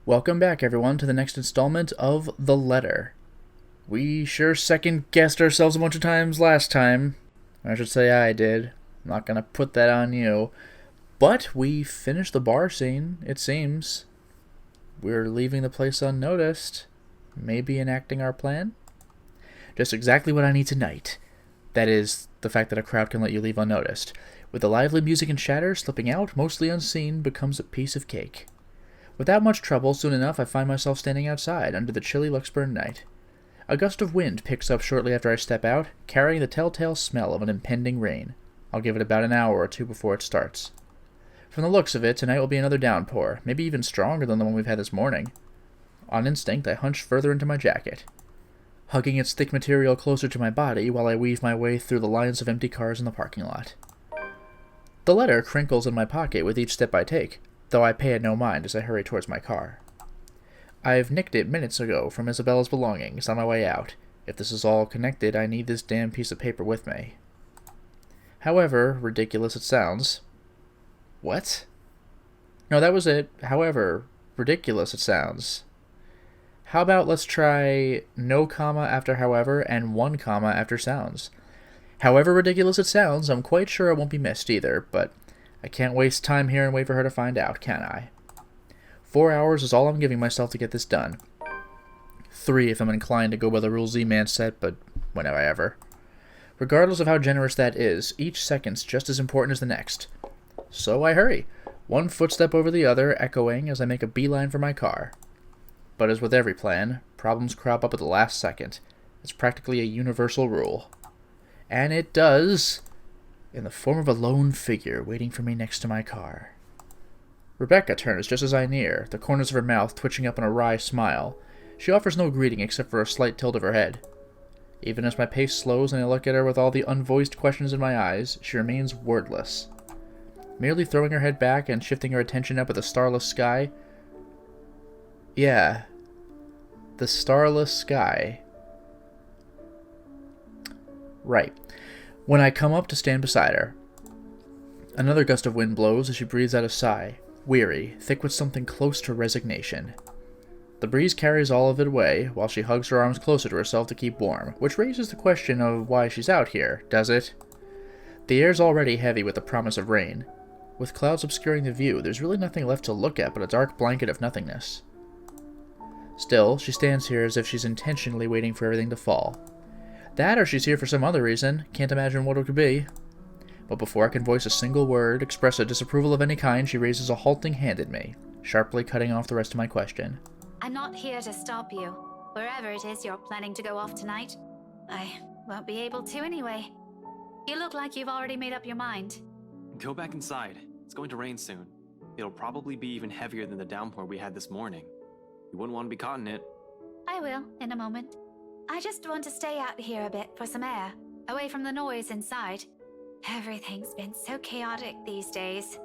Welcome back, everyone, to the next installment of The Letter. We sure second-guessed ourselves a bunch of times last time. I should say I did. I'm not gonna put that on you. But we finished the bar scene, it seems. We're leaving the place unnoticed. Maybe enacting our plan? Just exactly what I need tonight. That is, the fact that a crowd can let you leave unnoticed. With the lively music and chatter, slipping out, mostly unseen, becomes a piece of cake. Without much trouble, soon enough I find myself standing outside, under the chilly Luxburn night. A gust of wind picks up shortly after I step out, carrying the telltale smell of an impending rain. I'll give it about an hour or two before it starts. From the looks of it, tonight will be another downpour, maybe even stronger than the one we've had this morning. On instinct, I hunch further into my jacket, hugging its thick material closer to my body while I weave my way through the lines of empty cars in the parking lot. The letter crinkles in my pocket with each step I take, though I pay it no mind as I hurry towards my car. I've nicked it minutes ago from Isabella's belongings on my way out. If this is all connected, I need this damn piece of paper with me. However ridiculous it sounds... What? No, that was it. However ridiculous it sounds. How about let's try no comma after however and one comma after sounds. However ridiculous it sounds, I'm quite sure it won't be missed either, but I can't waste time here and wait for her to find out, can I? 4 hours is all I'm giving myself to get this done. 3 if I'm inclined to go by the rule Z-Man set, but whenever. Regardless of how generous that is, each second's just as important as the next. So I hurry, one footstep over the other, echoing as I make a beeline for my car. But as with every plan, problems crop up at the last second. It's practically a universal rule. And it does, in the form of a lone figure waiting for me next to my car. Rebecca turns just as I near, the corners of her mouth twitching up in a wry smile. She offers no greeting except for a slight tilt of her head. Even as my pace slows and I look at her with all the unvoiced questions in my eyes, she remains wordless. Merely throwing her head back and shifting her attention up at the starless sky. Yeah, the starless sky. Right. When I come up to stand beside her, another gust of wind blows as she breathes out a sigh, weary, thick with something close to resignation. The breeze carries all of it away, while she hugs her arms closer to herself to keep warm, which raises the question of why she's out here, does it? The air's already heavy with the promise of rain. With clouds obscuring the view, there's really nothing left to look at but a dark blanket of nothingness. Still, she stands here as if she's intentionally waiting for everything to fall. That or she's here for some other reason, can't imagine what it could be. But before I can voice a single word, express a disapproval of any kind, she raises a halting hand at me, sharply cutting off the rest of my question. I'm not here to stop you. Wherever it is you're planning to go off tonight, I won't be able to anyway. You look like you've already made up your mind. Go back inside. It's going to rain soon. It'll probably be even heavier than the downpour we had this morning. You wouldn't want to be caught in it. I will, in a moment. I just want to stay out here a bit for some air, away from the noise inside. Everything's been so chaotic these days.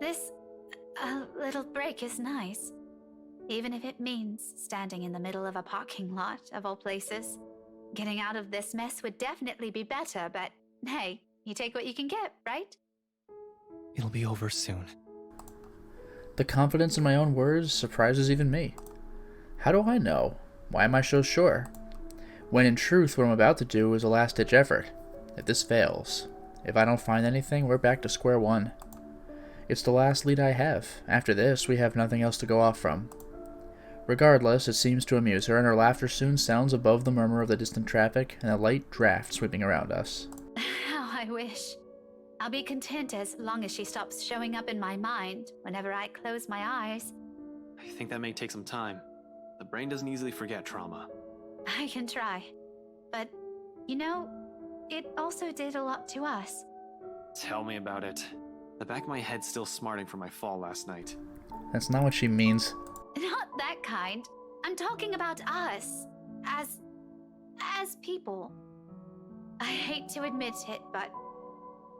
This little break is nice. Even if it means standing in the middle of a parking lot, of all places. Getting out of this mess would definitely be better, but hey, you take what you can get, right? It'll be over soon. The confidence in my own words surprises even me. How do I know? Why am I so sure? When in truth what I'm about to do is a last-ditch effort. If this fails, if I don't find anything, we're back to square one. It's the last lead I have. After this, we have nothing else to go off from. Regardless, it seems to amuse her, and her laughter soon sounds above the murmur of the distant traffic and a light draft sweeping around us. How I wish. I'll be content as long as she stops showing up in my mind whenever I close my eyes. I think that may take some time. The brain doesn't easily forget trauma. I can try. But, you know, it also did a lot to us. Tell me about it. The back of my head's still smarting from my fall last night. That's not what she means. Not that kind. I'm talking about us. As people. I hate to admit it, but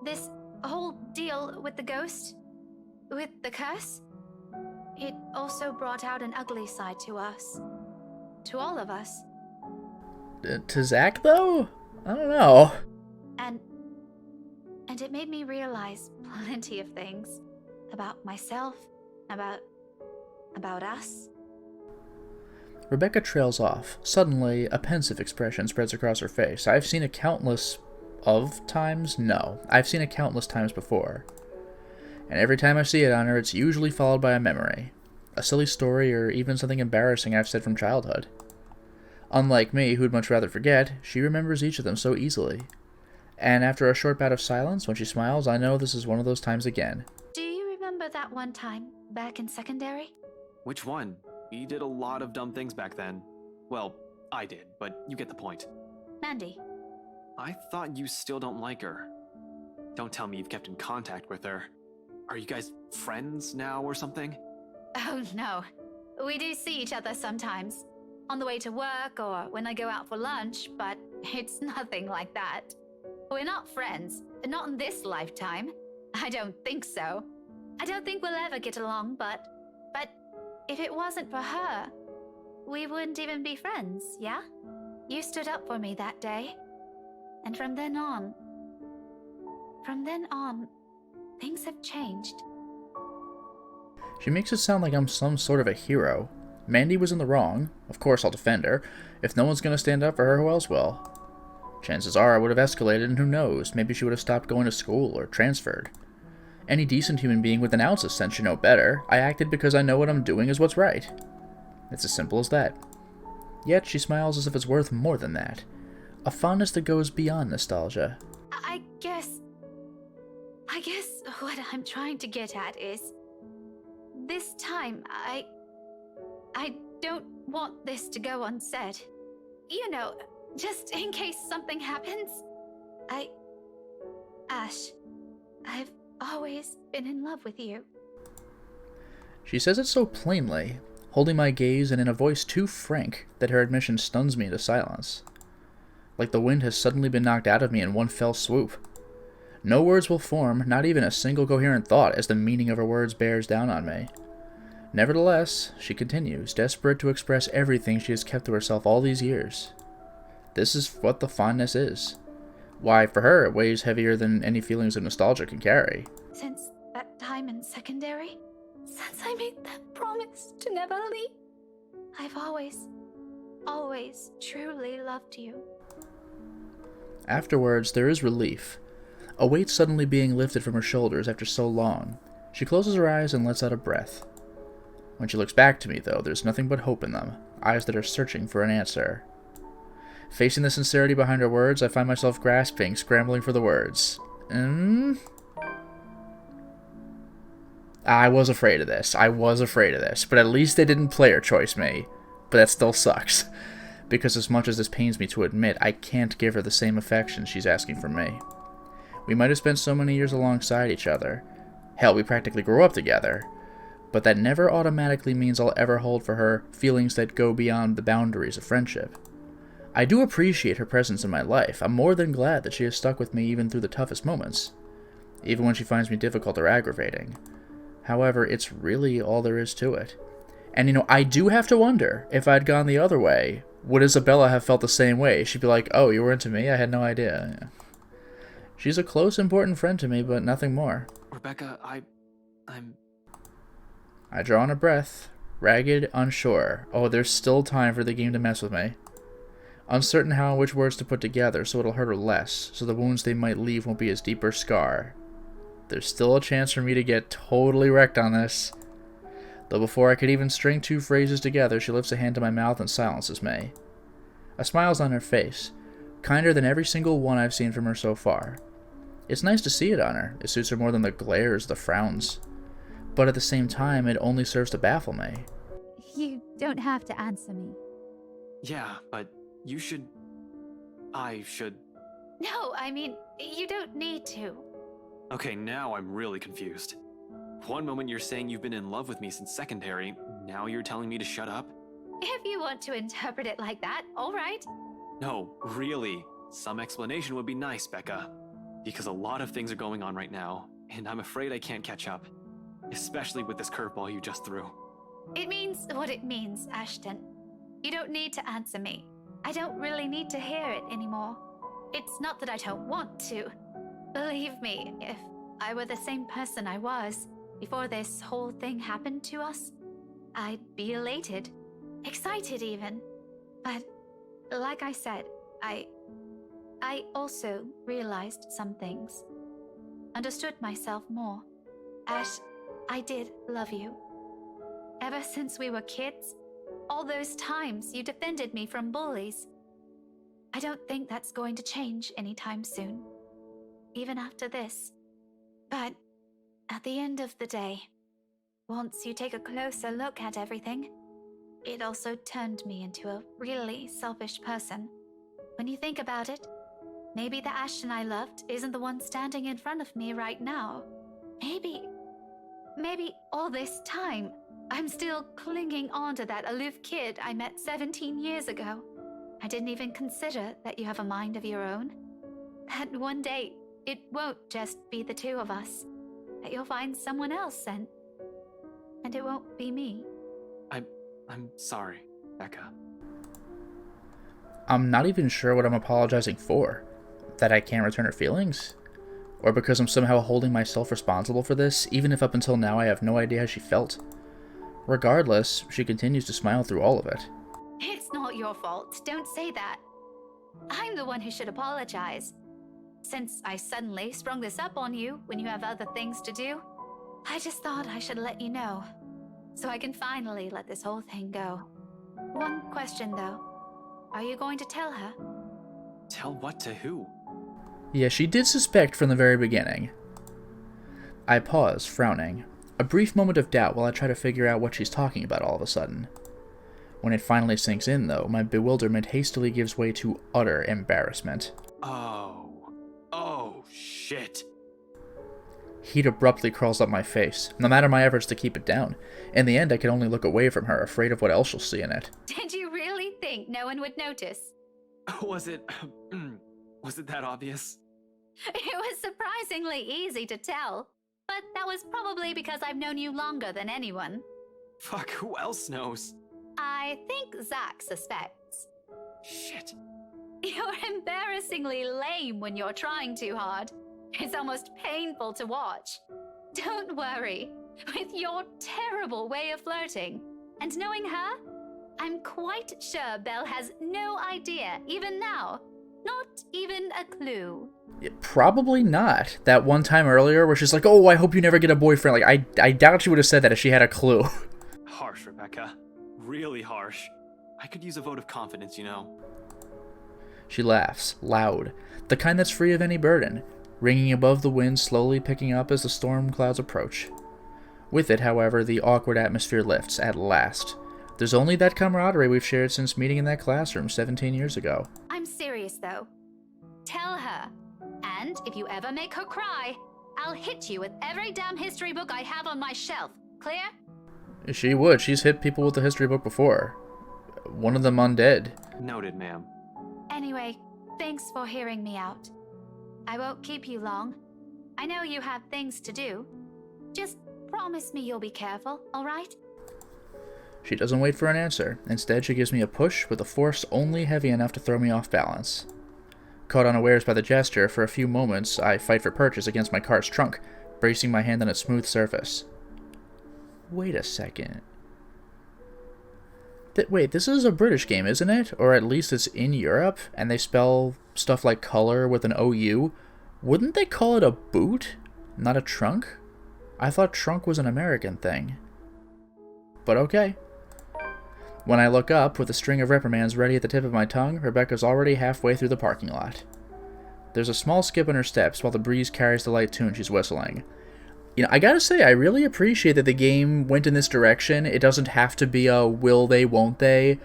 this whole deal with the ghost, with the curse, it also brought out an ugly side to us. To all of us. To Zach, though? I don't know. And it made me realize plenty of things. About myself, about About us? Rebecca trails off. Suddenly, a pensive expression spreads across her face. I've seen it countless times? No. I've seen it countless times before. And every time I see it on her, it's usually followed by a memory. A silly story or even something embarrassing I've said from childhood. Unlike me, who'd much rather forget, she remembers each of them so easily. And after a short bout of silence, when she smiles, I know this is one of those times again. Do you remember that one time, back in secondary? Which one? We did a lot of dumb things back then. Well, I did, but you get the point. Mandy. I thought you still don't like her. Don't tell me you've kept in contact with her. Are you guys friends now or something? Oh no. We do see each other sometimes. On the way to work or when I go out for lunch, but it's nothing like that. We're not friends. Not in this lifetime. I don't think so. I don't think we'll ever get along, but if it wasn't for her, we wouldn't even be friends, yeah? You stood up for me that day. And from then on, things have changed. She makes it sound like I'm some sort of a hero. Mandy was in the wrong. Of course I'll defend her. If no one's gonna stand up for her, who else will? Chances are I would have escalated, and who knows, maybe she would have stopped going to school or transferred. Any decent human being with an ounce of sense should know better. I acted because I know what I'm doing is what's right. It's as simple as that. Yet she smiles as if it's worth more than that. A fondness that goes beyond nostalgia. I guess what I'm trying to get at is, this time, I don't want this to go unsaid. You know, just in case something happens. Ash, I've always been in love with you. She says it so plainly, holding my gaze and in a voice too frank that her admission stuns me into silence. Like the wind has suddenly been knocked out of me in one fell swoop. No words will form, not even a single coherent thought, as the meaning of her words bears down on me. Nevertheless, she continues, desperate to express everything she has kept to herself all these years. This is what the fondness is. Why, for her, it weighs heavier than any feelings of nostalgia can carry. Since that time in secondary, since I made that promise to never leave, I've always truly loved you. Afterwards, there is relief. A weight suddenly being lifted from her shoulders after so long. She closes her eyes and lets out a breath. When she looks back to me, though, there's nothing but hope in them, eyes that are searching for an answer. Facing the sincerity behind her words, I find myself grasping, scrambling for the words. I was afraid of this, but at least they didn't player choice me. But that still sucks, because as much as this pains me to admit, I can't give her the same affection she's asking from me. We might have spent so many years alongside each other. Hell, we practically grew up together. But that never automatically means I'll ever hold for her feelings that go beyond the boundaries of friendship. I do appreciate her presence in my life. I'm more than glad that she has stuck with me even through the toughest moments, even when she finds me difficult or aggravating. However, it's really all there is to it. And I do have to wonder, if I'd gone the other way, would Isabella have felt the same way? She'd be like, oh, you were into me? I had no idea. Yeah. She's a close, important friend to me, but nothing more. Rebecca, I draw in a breath, ragged, unsure. Oh, there's still time for the game to mess with me. Uncertain how and which words to put together so it'll hurt her less, so the wounds they might leave won't be as deep or scar. There's still a chance for me to get totally wrecked on this. Though before I could even string two phrases together, she lifts a hand to my mouth and silences me. A smile's on her face, kinder than every single one I've seen from her so far. It's nice to see it on her. It suits her more than the glares, the frowns. But at the same time, it only serves to baffle me. You don't have to answer me. Yeah, but you should... I should... No, I mean, you don't need to. Okay, now I'm really confused. One moment you're saying you've been in love with me since secondary, now you're telling me to shut up? If you want to interpret it like that, all right. No, really. Some explanation would be nice, Becca. Because a lot of things are going on right now, and I'm afraid I can't catch up. Especially with this curveball you just threw. It means what it means, Ashton. You don't need to answer me. I don't really need to hear it anymore. It's not that I don't want to. Believe me, if I were the same person I was before this whole thing happened to us, I'd be elated, excited even. But like I said, I also realized some things. Understood myself more. Ash, I did love you. Ever since we were kids, all those times you defended me from bullies. I don't think that's going to change anytime soon, even after this. But at the end of the day, once you take a closer look at everything, it also turned me into a really selfish person. When you think about it, maybe the Ashton I loved isn't the one standing in front of me right now. Maybe all this time, I'm still clinging on to that aloof kid I met 17 years ago. I didn't even consider that you have a mind of your own. That one day, it won't just be the two of us. That you'll find someone else and it won't be me. I'm sorry, Becca. I'm not even sure what I'm apologizing for. That I can't return her feelings? Or because I'm somehow holding myself responsible for this, even if up until now I have no idea how she felt. Regardless, she continues to smile through all of it. It's not your fault. Don't say that. I'm the one who should apologize. Since I suddenly sprung this up on you when you have other things to do, I just thought I should let you know, so I can finally let this whole thing go. One question though. Are you going to tell her? Tell what to who? Yeah, she did suspect from the very beginning. I pause, frowning. A brief moment of doubt while I try to figure out what she's talking about all of a sudden. When it finally sinks in, though, my bewilderment hastily gives way to utter embarrassment. Oh, shit. Heat abruptly crawls up my face, no matter my efforts to keep it down. In the end, I can only look away from her, afraid of what else she'll see in it. Did you really think no one would notice? Was it that obvious? It was surprisingly easy to tell, but that was probably because I've known you longer than anyone. Fuck, who else knows? I think Zach suspects. Shit. You're embarrassingly lame when you're trying too hard. It's almost painful to watch. Don't worry. With your terrible way of flirting, and knowing her, I'm quite sure Belle has no idea, even now. Not even a clue. Probably not. That one time earlier where she's like, oh, I hope you never get a boyfriend. Like, I doubt she would have said that if she had a clue. Harsh, Rebecca. Really harsh. I could use a vote of confidence, you know. She laughs, loud. The kind that's free of any burden, ringing above the wind, slowly picking up as the storm clouds approach. With it, however, the awkward atmosphere lifts, at last. There's only that camaraderie we've shared since meeting in that classroom 17 years ago. I'm serious, though. Tell her. And if you ever make her cry, I'll hit you with every damn history book I have on my shelf. Clear? She would. She's hit people with the history book before. One of them undead. Noted, ma'am. Anyway, thanks for hearing me out. I won't keep you long. I know you have things to do. Just promise me you'll be careful, all right? She doesn't wait for an answer. Instead, she gives me a push with a force only heavy enough to throw me off balance. Caught unawares by the gesture, for a few moments, I fight for purchase against my car's trunk, bracing my hand on its smooth surface. Wait a second. Wait, this is a British game, isn't it? Or at least it's in Europe, and they spell stuff like color with an OU. Wouldn't they call it a boot, not a trunk? I thought trunk was an American thing. But okay. When I look up, with a string of reprimands ready at the tip of my tongue, Rebecca's already halfway through the parking lot. There's a small skip in her steps while the breeze carries the light tune she's whistling. You know, I gotta say, I really appreciate that the game went in this direction. It doesn't have to be a will they, won't they.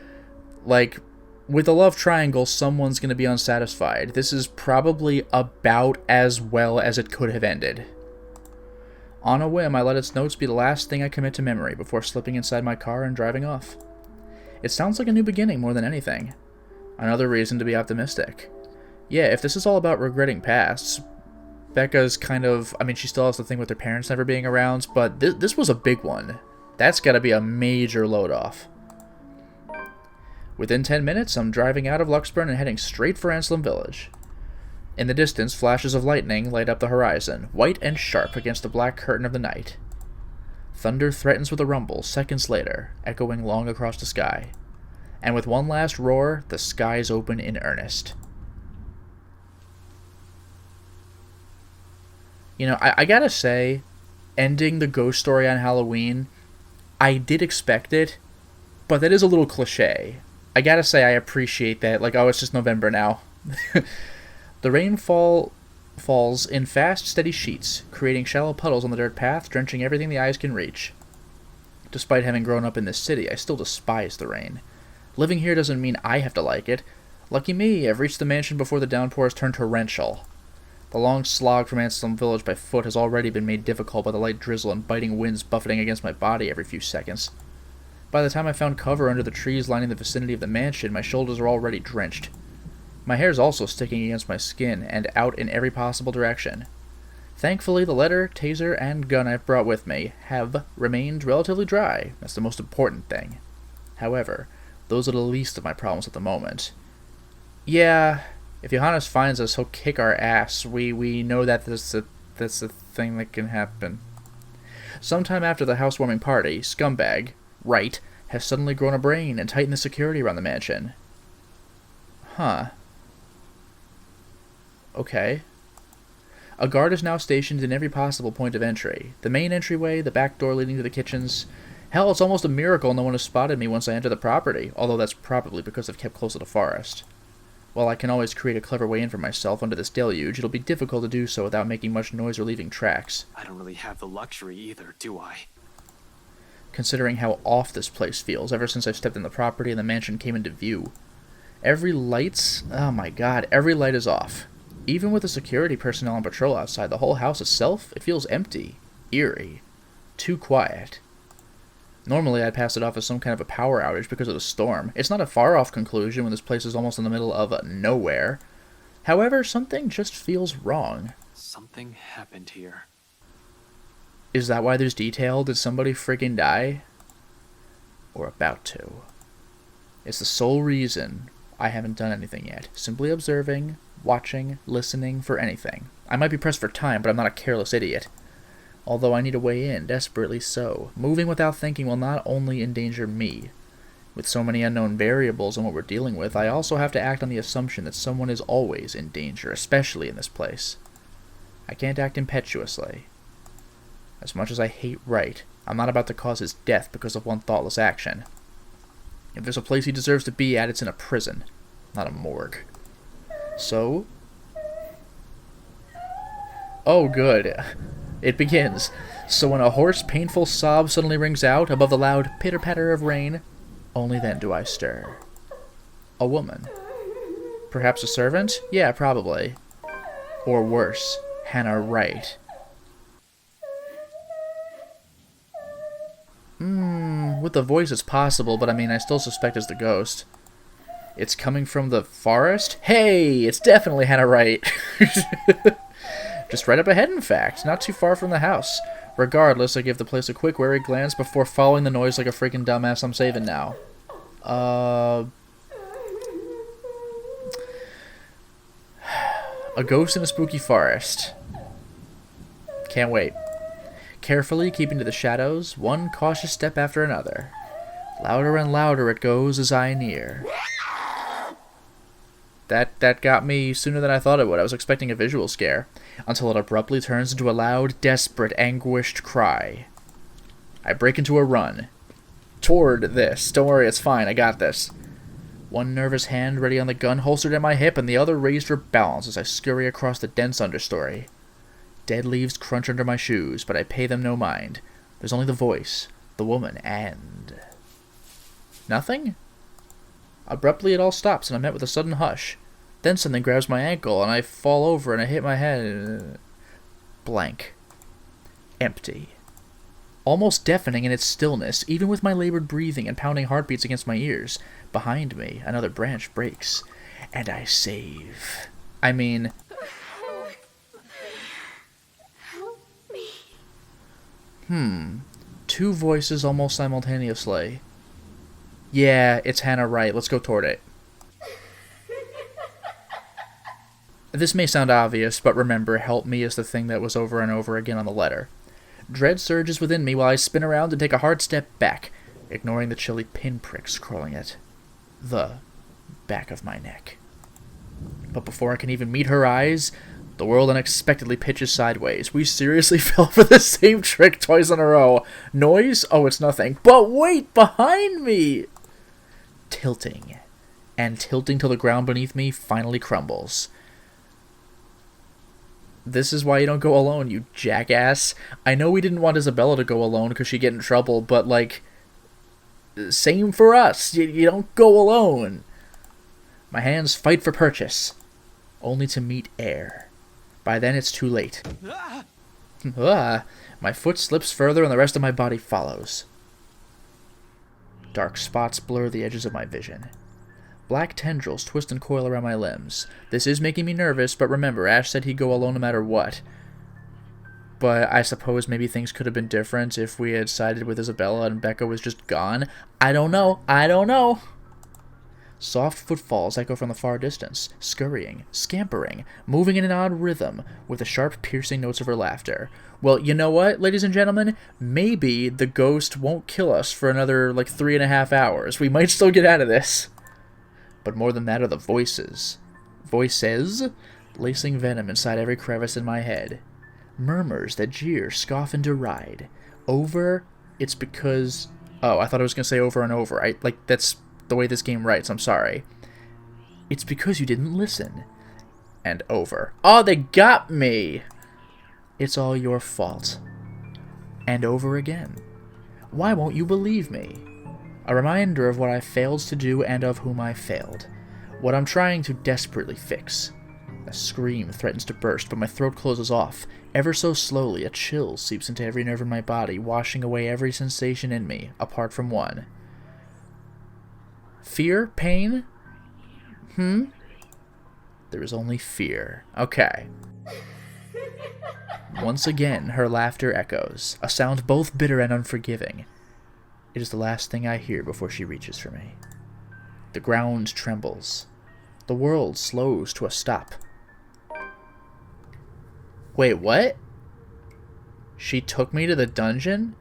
Like, with a love triangle, someone's gonna be unsatisfied. This is probably about as well as it could have ended. On a whim, I let its notes be the last thing I commit to memory before slipping inside my car and driving off. It sounds like a new beginning more than anything. Another reason to be optimistic. Yeah, if this is all about regretting pasts, Becca's kind of, I mean, she still has the thing with her parents never being around, but this was a big one. That's gotta be a major load off. Within 10 minutes, I'm driving out of Luxburn and heading straight for Anselm Village. In the distance, flashes of lightning light up the horizon, white and sharp against the black curtain of the night. Thunder threatens with a rumble seconds later, echoing long across the sky. And with one last roar, the skies open in earnest. You know, I gotta say, ending the ghost story on Halloween, I did expect it, but that is a little cliche. I gotta say I appreciate that. Like, oh, it's just November now. The rainfall falls in fast, steady sheets, creating shallow puddles on the dirt path, drenching everything the eyes can reach. Despite having grown up in this city, I still despise the rain. Living here doesn't mean I have to like it. Lucky me, I've reached the mansion before the downpours turned torrential. The long slog from Anselm Village by foot has already been made difficult by the light drizzle and biting winds buffeting against my body every few seconds. By the time I found cover under the trees lining the vicinity of the mansion, my shoulders were already drenched. My hair is also sticking against my skin and out in every possible direction. Thankfully, the letter, taser, and gun I've brought with me have remained relatively dry. That's the most important thing. However, those are the least of my problems at the moment. Yeah, if Johannes finds us, he'll kick our ass. We know that that's a thing that can happen. Sometime after the housewarming party, Scumbag, Wright, has suddenly grown a brain and tightened the security around the mansion. Huh. Okay. A guard is now stationed in every possible point of entry. The main entryway, the back door leading to the kitchens. Hell, it's almost a miracle no one has spotted me once I enter the property, although that's probably because I've kept close to the forest. While I can always create a clever way in for myself under this deluge, it'll be difficult to do so without making much noise or leaving tracks. I don't really have the luxury either, do I? Considering how off this place feels ever since I've stepped in the property and the mansion came into view. Every light is off. Even with the security personnel on patrol outside, the whole house itself, it feels empty, eerie, too quiet. Normally, I'd pass it off as some kind of a power outage because of the storm. It's not a far-off conclusion when this place is almost in the middle of nowhere. However, something just feels wrong. Something happened here. Is that why there's detail? Did somebody friggin' die? Or about to? It's the sole reason I haven't done anything yet. Simply observing, watching, listening for anything. I might be pressed for time, but I'm not a careless idiot. Although I need a way in, desperately so. Moving without thinking will not only endanger me. With so many unknown variables in what we're dealing with, I also have to act on the assumption that someone is always in danger, especially in this place. I can't act impetuously. As much as I hate Wright, I'm not about to cause his death because of one thoughtless action. If there's a place he deserves to be at, it's in a prison, not a morgue. So... oh, good. It begins. So when a hoarse, painful sob suddenly rings out above the loud pitter-patter of rain, only then do I stir. A woman. Perhaps a servant? Yeah, probably. Or worse, Hannah Wright. With the voice it's possible, but I still suspect it's the ghost. It's coming from the forest? Hey, it's definitely Hannah Wright. Just right up ahead, in fact. Not too far from the house. Regardless, I give the place a quick, wary glance before following the noise like a freaking dumbass I'm saving now. A ghost in a spooky forest. Can't wait. Carefully keeping to the shadows, one cautious step after another. Louder and louder it goes as I near. That got me sooner than I thought it would. I was expecting a visual scare, until it abruptly turns into a loud, desperate, anguished cry. I break into a run. Toward this. Don't worry, it's fine, I got this. One nervous hand ready on the gun holstered at my hip, and the other raised for balance as I scurry across the dense understory. Dead leaves crunch under my shoes, but I pay them no mind. There's only the voice, the woman, and... nothing? Abruptly it all stops, and I'm met with a sudden hush. Then something grabs my ankle, and I fall over, and I hit my head. Blank. Empty. Almost deafening in its stillness, even with my labored breathing and pounding heartbeats against my ears. Behind me, another branch breaks, and I save. Help me. Two voices almost simultaneously. Yeah, it's Hannah Wright. Let's go toward it. This may sound obvious, but remember, help me is the thing that was over and over again on the letter. Dread surges within me while I spin around and take a hard step back, ignoring the chilly pinpricks crawling at the back of my neck. But before I can even meet her eyes, the world unexpectedly pitches sideways. We seriously fell for the same trick twice in a row. Noise? Oh, it's nothing. But wait, behind me! Tilting. And tilting till the ground beneath me finally crumbles. This is why you don't go alone, you jackass. I know we didn't want Isabella to go alone because she'd get in trouble, but, like, same for us. You don't go alone. My hands fight for purchase, only to meet air. By then, it's too late. My foot slips further and the rest of my body follows. Dark spots blur the edges of my vision. Black tendrils twist and coil around my limbs. This is making me nervous, but remember, Ash said he'd go alone no matter what. But I suppose maybe things could have been different if we had sided with Isabella and Becca was just gone. I don't know. Soft footfalls echo from the far distance, scurrying, scampering, moving in an odd rhythm, with the sharp, piercing notes of her laughter. Well, you know what, ladies and gentlemen? Maybe the ghost won't kill us for another, 3.5 hours. We might still get out of this. But more than that are the voices. Voices? Lacing venom inside every crevice in my head. Murmurs that jeer, scoff, and deride. Over, it's because... Oh, I thought I was going to say over and over. That's the way this game writes, I'm sorry. It's because you didn't listen. And over. Oh, they got me! It's all your fault. And over again. Why won't you believe me? A reminder of what I failed to do and of whom I failed. What I'm trying to desperately fix. A scream threatens to burst, but my throat closes off. Ever so slowly, a chill seeps into every nerve in my body, washing away every sensation in me, apart from one. Fear? Pain? There is only fear. Okay. Once again, her laughter echoes, a sound both bitter and unforgiving. It is the last thing I hear before she reaches for me. The ground trembles. The world slows to a stop. Wait, what? She took me to the dungeon?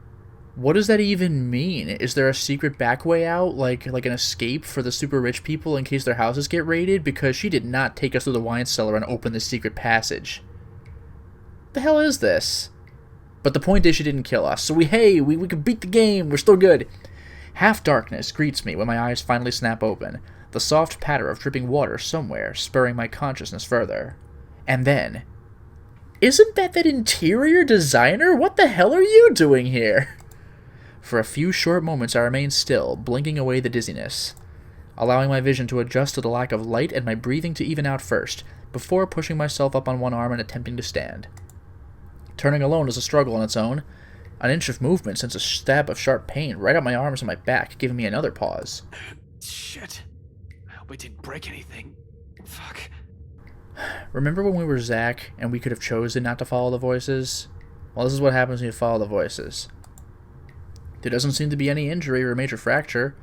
What does that even mean? Is there a secret back way out, like an escape for the super rich people in case their houses get raided? Because she did not take us through the wine cellar and open this secret passage. The hell is this? But the point is she didn't kill us, so we can beat the game, we're still good. Half darkness greets me when my eyes finally snap open, the soft patter of dripping water somewhere spurring my consciousness further. And then... Isn't that interior designer? What the hell are you doing here? For a few short moments I remain still, blinking away the dizziness, allowing my vision to adjust to the lack of light and my breathing to even out first, before pushing myself up on one arm and attempting to stand. Turning alone is a struggle on its own. An inch of movement sends a stab of sharp pain right up my arms and my back, giving me another pause. Shit. I hope I didn't break anything. Fuck. Remember when we were Zack and we could have chosen not to follow the voices? Well, this is what happens when you follow the voices. There doesn't seem to be any injury or major fracture,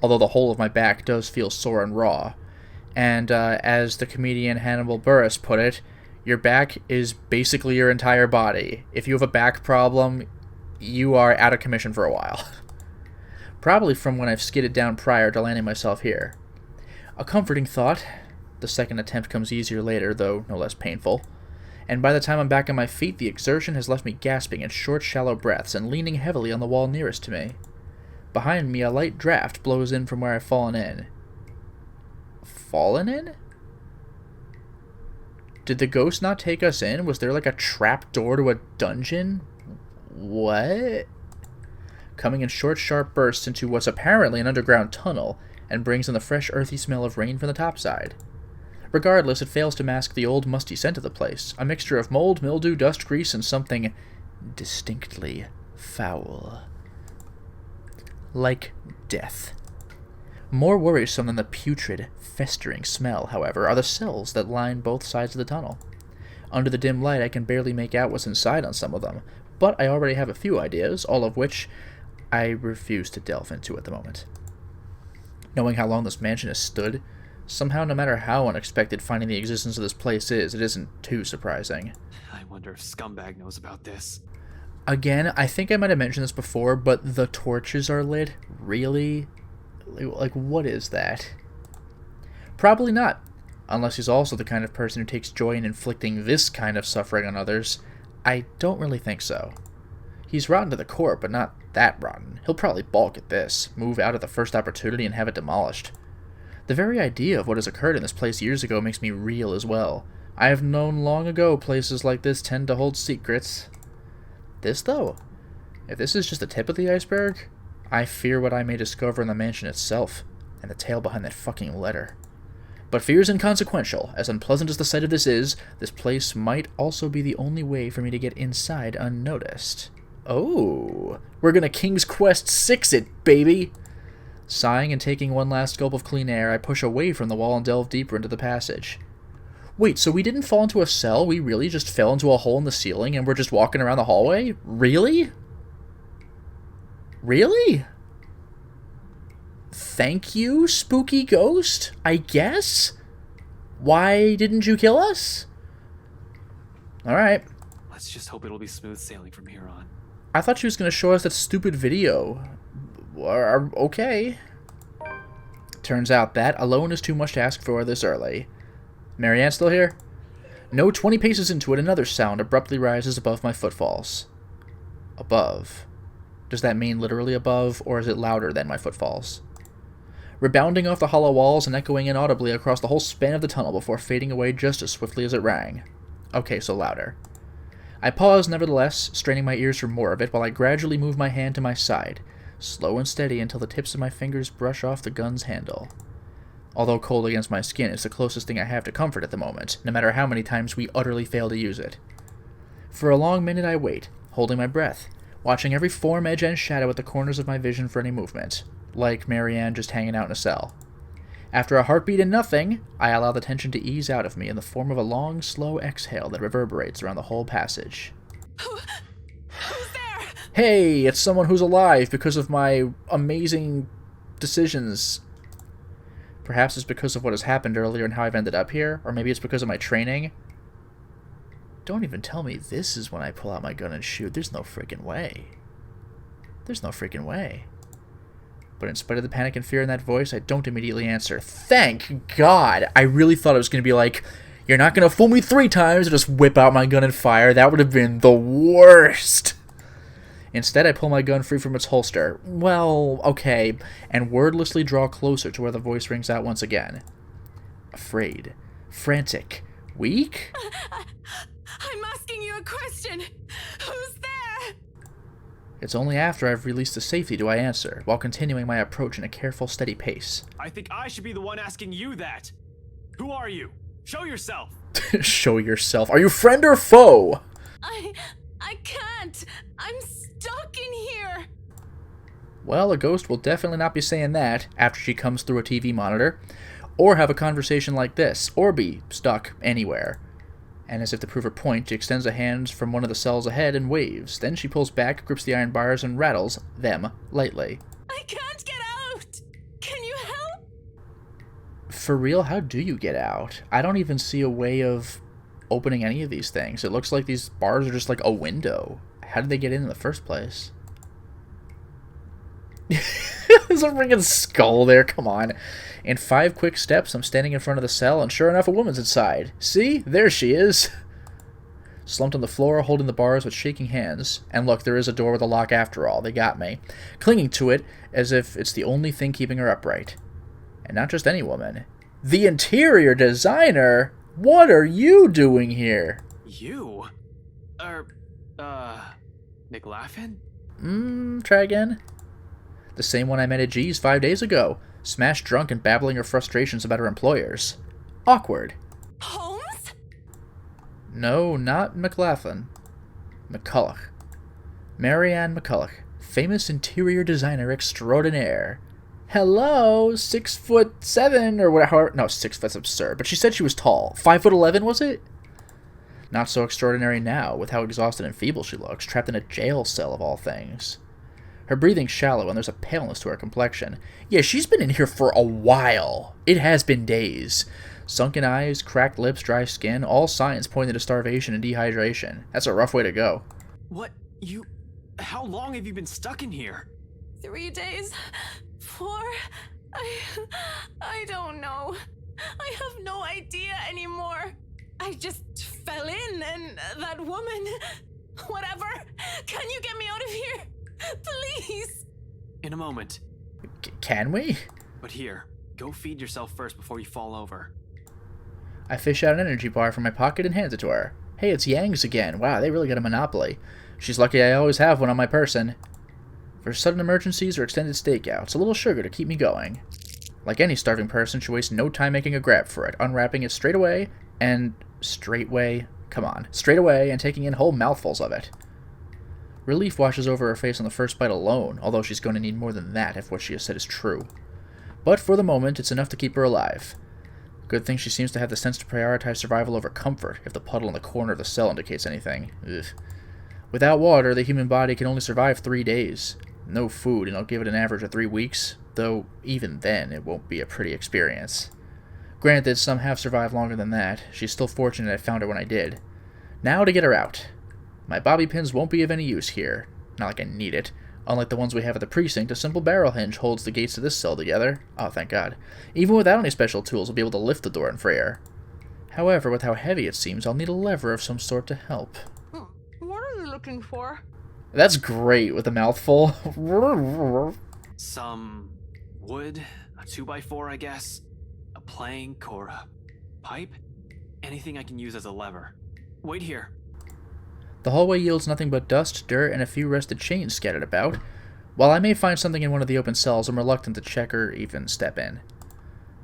although the whole of my back does feel sore and raw. And as the comedian Hannibal Buress put it, your back is basically your entire body. If you have a back problem, you are out of commission for a while. Probably from when I've skidded down prior to landing myself here. A comforting thought. The second attempt comes easier later, though no less painful. And by the time I'm back on my feet, the exertion has left me gasping in short, shallow breaths and leaning heavily on the wall nearest to me. Behind me, a light draft blows in from where I've fallen in. Fallen in? Did the ghost not take us in? Was there a trap door to a dungeon? What? Coming in short, sharp bursts into what's apparently an underground tunnel, and brings in the fresh, earthy smell of rain from the topside. Regardless, it fails to mask the old, musty scent of the place, a mixture of mold, mildew, dust, grease, and something distinctly foul. Like death. More worrisome than the putrid, festering smell, however, are the cells that line both sides of the tunnel. Under the dim light, I can barely make out what's inside on some of them, but I already have a few ideas, all of which I refuse to delve into at the moment. Knowing how long this mansion has stood, somehow, no matter how unexpected finding the existence of this place is, it isn't too surprising. I wonder if Scumbag knows about this. Again, I think I might have mentioned this before, but the torches are lit? Really? Like, what is that? Probably not. Unless he's also the kind of person who takes joy in inflicting this kind of suffering on others. I don't really think so. He's rotten to the core, but not that rotten. He'll probably balk at this, move out at the first opportunity, and have it demolished. The very idea of what has occurred in this place years ago makes me reel as well. I have known long ago places like this tend to hold secrets. This, though? If this is just the tip of the iceberg, I fear what I may discover in the mansion itself, and the tale behind that fucking letter. But fear is inconsequential. As unpleasant as the sight of this is, this place might also be the only way for me to get inside unnoticed. Oh, we're gonna King's Quest 6 it, baby! Sighing and taking one last gulp of clean air, I push away from the wall and delve deeper into the passage. Wait, so we didn't fall into a cell? We really just fell into a hole in the ceiling and we're just walking around the hallway? Really? Really? Thank you, spooky ghost, I guess? Why didn't you kill us? Alright. Let's just hope it'll be smooth sailing from here on. I thought she was going to show us that stupid video. Okay. Turns out that alone is too much to ask for this early. Marianne still here? No, 20 paces into it, another sound abruptly rises above my footfalls. Above. Does that mean literally above, or is it louder than my footfalls? Rebounding off the hollow walls and echoing inaudibly across the whole span of the tunnel before fading away just as swiftly as it rang. Okay, so louder. I pause, nevertheless, straining my ears for more of it, while I gradually move my hand to my side, slow and steady until the tips of my fingers brush off the gun's handle. Although cold against my skin is the closest thing I have to comfort at the moment, no matter how many times we utterly fail to use it. For a long minute I wait, holding my breath, watching every form, edge, and shadow at the corners of my vision for any movement, like Marianne just hanging out in a cell. After a heartbeat and nothing, I allow the tension to ease out of me in the form of a long, slow exhale that reverberates around the whole passage. Who's there? Hey, it's someone who's alive because of my amazing decisions. Perhaps it's because of what has happened earlier and how I've ended up here, or maybe it's because of my training. Don't even tell me this is when I pull out my gun and shoot. There's no freaking way. There's no freaking way. But in spite of the panic and fear in that voice, I don't immediately answer. Thank God! I really thought it was going to be like, you're not going to fool me 3 times and just whip out my gun and fire. That would have been the worst. Instead, I pull my gun free from its holster. Well, okay, and wordlessly draw closer to where the voice rings out once again. Afraid. Frantic. Weak? I'm asking you a question. Who's there? It's only after I've released the safety do I answer, while continuing my approach in a careful, steady pace. I think I should be the one asking you that. Who are you? Show yourself. Show yourself. Are you friend or foe? I can't. I'm stuck in here. Well, a ghost will definitely not be saying that after she comes through a TV monitor, or have a conversation like this, or be stuck anywhere. And as if to prove her point, she extends a hand from one of the cells ahead and waves. Then she pulls back, grips the iron bars, and rattles them lightly. I can't get out. Can you help? For real, how do you get out? I don't even see a way of opening any of these things. It looks like these bars are just like a window. How did they get in the first place? There's a freaking skull there, come on. In 5 quick steps, I'm standing in front of the cell, and sure enough, a woman's inside. See? There she is. Slumped on the floor, holding the bars with shaking hands. And look, there is a door with a lock after all. They got me. Clinging to it, as if it's the only thing keeping her upright. And not just any woman. The interior designer? What are you doing here? You? McLaughlin? Try again. The same one I met at G's 5 days ago. Smashed drunk and babbling her frustrations about her employers. Awkward. Holmes? No, not McLaughlin. McCulloch. Marianne McCulloch, famous interior designer extraordinaire. Hello, 6'7" or whatever. No, 6 foot's absurd. But she said she was tall. 5'11", was it? Not so extraordinary now, with how exhausted and feeble she looks, trapped in a jail cell of all things. Her breathing's shallow, and there's a paleness to her complexion. Yeah, she's been in here for a while. It has been days. Sunken eyes, cracked lips, dry skin, all signs pointing to starvation and dehydration. That's a rough way to go. What? How long have you been stuck in here? 3 days? 4? I don't know. I have no idea anymore. I just fell in and that woman... Whatever. Can you get me out of here? Please. In a moment. Can we? But here, go feed yourself first before you fall over. I fish out an energy bar from my pocket and hand it to her. Hey, it's Yang's again. Wow, they really got a monopoly. She's lucky I always have one on my person. For sudden emergencies or extended stakeouts, a little sugar to keep me going. Like any starving person, she wastes no time making a grab for it, unwrapping it straight away and taking in whole mouthfuls of it. Relief washes over her face on the first bite alone, although she's going to need more than that if what she has said is true. But for the moment, it's enough to keep her alive. Good thing she seems to have the sense to prioritize survival over comfort, if the puddle in the corner of the cell indicates anything. Ugh. Without water, the human body can only survive 3 days. No food, and I'll give it an average of 3 weeks, though even then it won't be a pretty experience. Granted, some have survived longer than that. She's still fortunate I found her when I did. Now to get her out. My bobby pins won't be of any use here. Not like I need it. Unlike the ones we have at the precinct, a simple barrel hinge holds the gates to this cell together. Oh, thank God. Even without any special tools, I'll be able to lift the door and free her. However, with how heavy it seems, I'll need a lever of some sort to help. What are you looking for? That's great with a mouthful. Some wood, a 2x4, I guess, a plank or a pipe, anything I can use as a lever. Wait here. The hallway yields nothing but dust, dirt, and a few rusted chains scattered about. While I may find something in one of the open cells, I'm reluctant to check or even step in.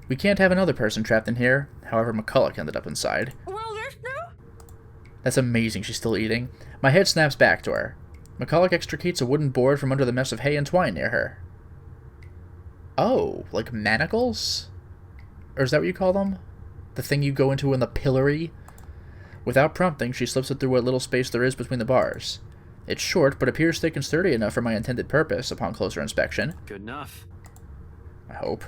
We can't have another person trapped in here. However, McCulloch ended up inside. Well, there's no... That's amazing, she's still eating. My head snaps back to her. McCulloch extricates a wooden board from under the mess of hay and twine near her. Oh, like manacles? Or is that what you call them? The thing you go into in the pillory? Without prompting, she slips it through what little space there is between the bars. It's short, but appears thick and sturdy enough for my intended purpose upon closer inspection. Good enough. I hope.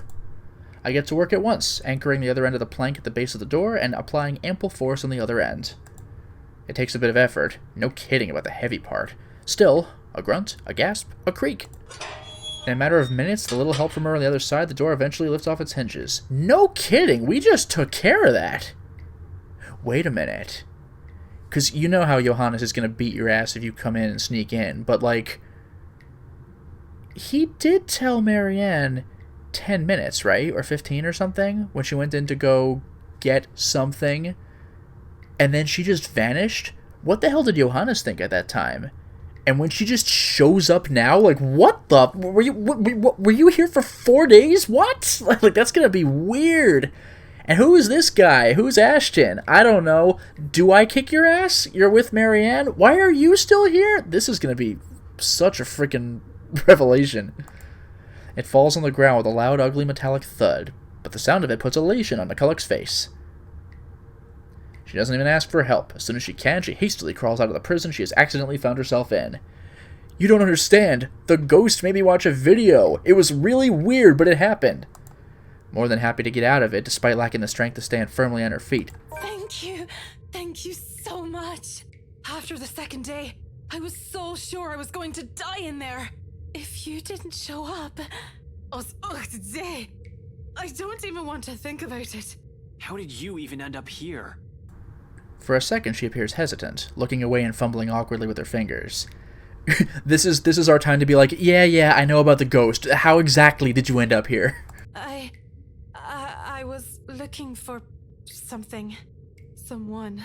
I get to work at once, anchoring the other end of the plank at the base of the door and applying ample force on the other end. It takes a bit of effort, no kidding about the heavy part. Still, a grunt, a gasp, a creak. In a matter of minutes, the little help from her on the other side, the door eventually lifts off its hinges. No kidding, we just took care of that! Wait a minute. Because you know how Johannes is going to beat your ass if you come in and sneak in, but, like, he did tell Marianne 10 minutes, right? Or 15 or something, when she went in to go get something, and then she just vanished? What the hell did Johannes think at that time? And when she just shows up now, like, what the? Were you here for 4 days? What? Like, that's going to be weird. And who is this guy? Who's Ashton? I don't know. Do I kick your ass? You're with Marianne? Why are you still here? This is going to be such a freaking revelation. It falls on the ground with a loud, ugly, metallic thud, but the sound of it puts elation on McCulloch's face. She doesn't even ask for help. As soon as she can, she hastily crawls out of the prison she has accidentally found herself in. You don't understand. The ghost made me watch a video. It was really weird, but it happened. More than happy to get out of it, despite lacking the strength to stand firmly on her feet. Thank you. Thank you so much. After the second day, I was so sure I was going to die in there. If you didn't show up... I don't even want to think about it. How did you even end up here? For a second, she appears hesitant, looking away and fumbling awkwardly with her fingers. This is our time to be like, yeah, I know about the ghost. How exactly did you end up here? I was looking for something. Someone.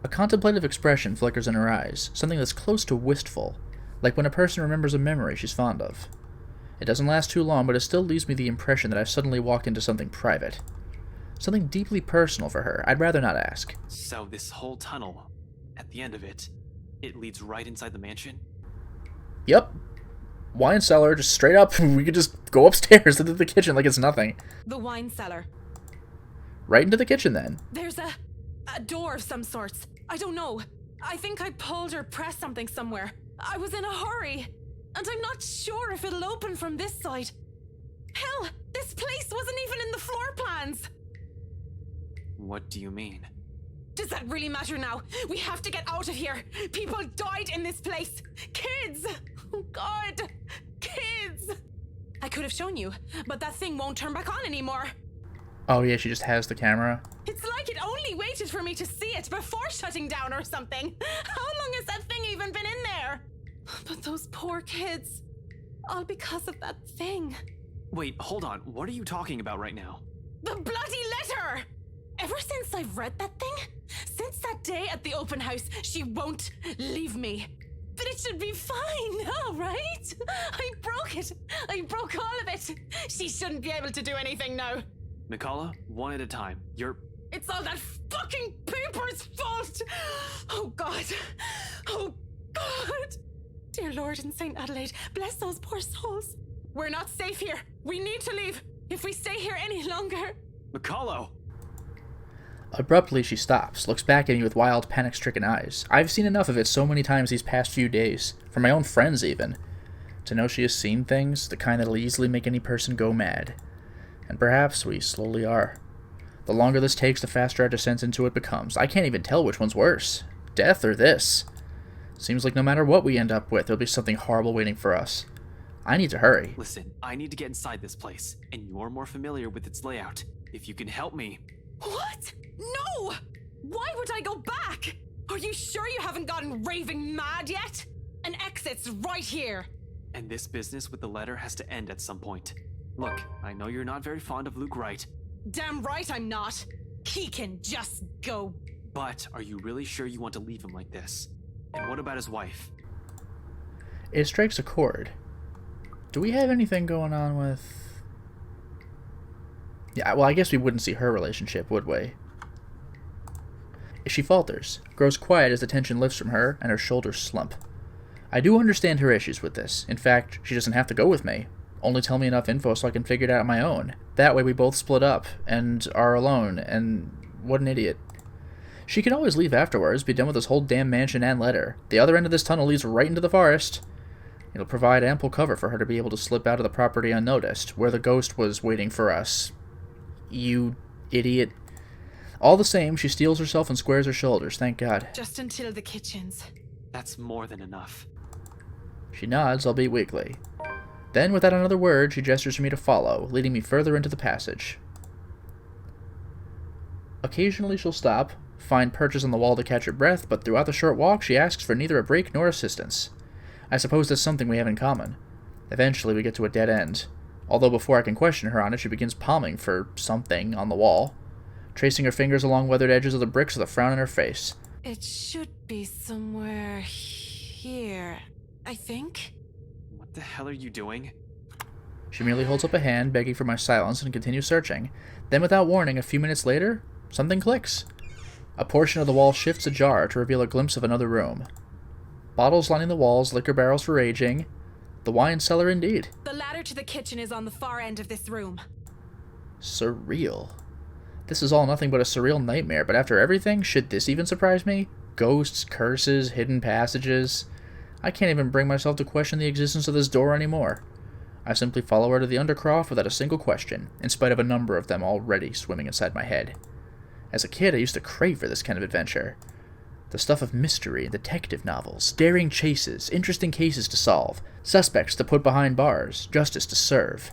A contemplative expression flickers in her eyes, something that's close to wistful, like when a person remembers a memory she's fond of. It doesn't last too long, but it still leaves me the impression that I've suddenly walked into something private. Something deeply personal for her. I'd rather not ask. So this whole tunnel, at the end of it, it leads right inside the mansion? Yep. Wine cellar, just straight up. We could just go upstairs into the kitchen like it's nothing. The wine cellar. Right into the kitchen, then. There's a door of some sorts. I don't know. I think I pulled or pressed something somewhere. I was in a hurry. And I'm not sure if it'll open from this side. Hell, this place wasn't even in the floor plans. What do you mean? Does that really matter now? We have to get out of here. People died in this place. Kids! Oh God! Kids! I could have shown you, but that thing won't turn back on anymore. Oh yeah, she just has the camera. It's like it only waited for me to see it before shutting down or something. How long has that thing even been in there? But those poor kids. All because of that thing. Wait, hold on. What are you talking about right now? The bloody letter! Ever since I've read that thing, since that day at the open house, she won't leave me. But it should be fine now, right? I broke it. I broke all of it. She shouldn't be able to do anything now. Mikala, one at a time. It's all that fucking paper's fault! Oh God. Oh God. Dear Lord in St. Adelaide, bless those poor souls. We're not safe here. We need to leave. If we stay here any longer... Mikalo! Abruptly, she stops, looks back at me with wild, panic-stricken eyes. I've seen enough of it so many times these past few days, from my own friends even. To know she has seen things, the kind that'll easily make any person go mad. And perhaps we slowly are. The longer this takes, the faster our descent into it becomes. I can't even tell which one's worse. Death or this. Seems like no matter what we end up with, there'll be something horrible waiting for us. I need to hurry. Listen, I need to get inside this place, and you're more familiar with its layout. If you can help me... What? No! Why would I go back? Are you sure you haven't gotten raving mad yet? An exit's right here. And this business with the letter has to end at some point. Look, I know you're not very fond of Luke Wright. Damn right I'm not. He can just go. But are you really sure you want to leave him like this? And what about his wife? It strikes a chord. Do we have anything going on with... Yeah, well, I guess we wouldn't see her relationship, would we? She falters, grows quiet as the tension lifts from her, and her shoulders slump. I do understand her issues with this. In fact, she doesn't have to go with me. Only tell me enough info so I can figure it out on my own. That way we both split up, and are alone, and what an idiot. She can always leave afterwards, be done with this whole damn mansion and letter. The other end of this tunnel leads right into the forest. It'll provide ample cover for her to be able to slip out of the property unnoticed, where the ghost was waiting for us. You idiot. All the same, she steels herself and squares her shoulders, thank God. Just until the kitchens. That's more than enough. She nods, albeit weakly. Then, without another word, she gestures for me to follow, leading me further into the passage. Occasionally she'll stop, find perches on the wall to catch her breath, but throughout the short walk she asks for neither a break nor assistance. I suppose that's something we have in common. Eventually we get to a dead end. Although before I can question her on it, she begins palming for something on the wall, tracing her fingers along weathered edges of the bricks with a frown on her face. It should be somewhere here, I think. What the hell are you doing? She merely holds up a hand, begging for my silence, and continues searching. Then, without warning, a few minutes later, something clicks. A portion of the wall shifts ajar to reveal a glimpse of another room. Bottles lining the walls, liquor barrels for aging. The wine cellar indeed. The ladder to the kitchen is on the far end of this room. Surreal. This is all nothing but a surreal nightmare, but after everything, should this even surprise me? Ghosts, curses, hidden passages. I can't even bring myself to question the existence of this door anymore. I simply follow her to the undercroft without a single question, in spite of a number of them already swimming inside my head. As a kid, I used to crave for this kind of adventure. The stuff of mystery and detective novels, daring chases, interesting cases to solve, suspects to put behind bars, justice to serve.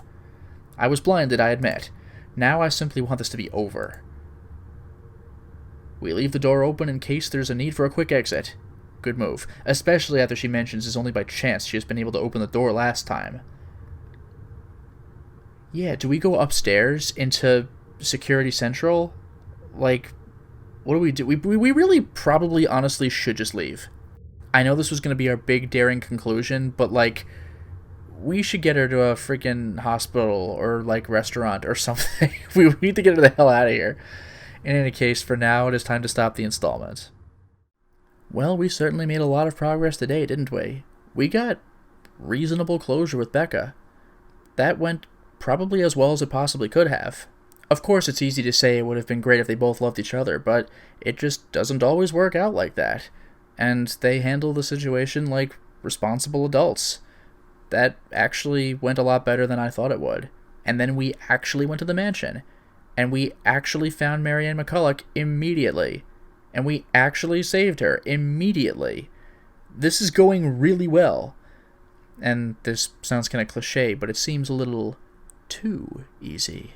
I was blinded, I admit. Now I simply want this to be over. We leave the door open in case there's a need for a quick exit. Good move, especially after she mentions it's only by chance she has been able to open the door last time. Yeah, do we go upstairs into Security Central? Like, what do we do? We really probably honestly should just leave. I know this was going to be our big daring conclusion, but like, we should get her to a freaking hospital or like restaurant or something. We need to get her the hell out of here. In any case, for now, it is time to stop the installment. Well, we certainly made a lot of progress today, didn't we? We got reasonable closure with Becca. That went probably as well as it possibly could have. Of course, it's easy to say it would have been great if they both loved each other, but it just doesn't always work out like that. And they handle the situation like responsible adults. That actually went a lot better than I thought it would. And then we actually went to the mansion. And we actually found Marianne McCulloch immediately. and we actually saved her immediately. This is going really well. And this sounds kind of cliche, but it seems a little too easy.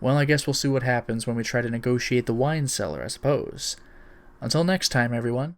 Well, I guess we'll see what happens when we try to negotiate the wine cellar, I suppose. Until next time, everyone.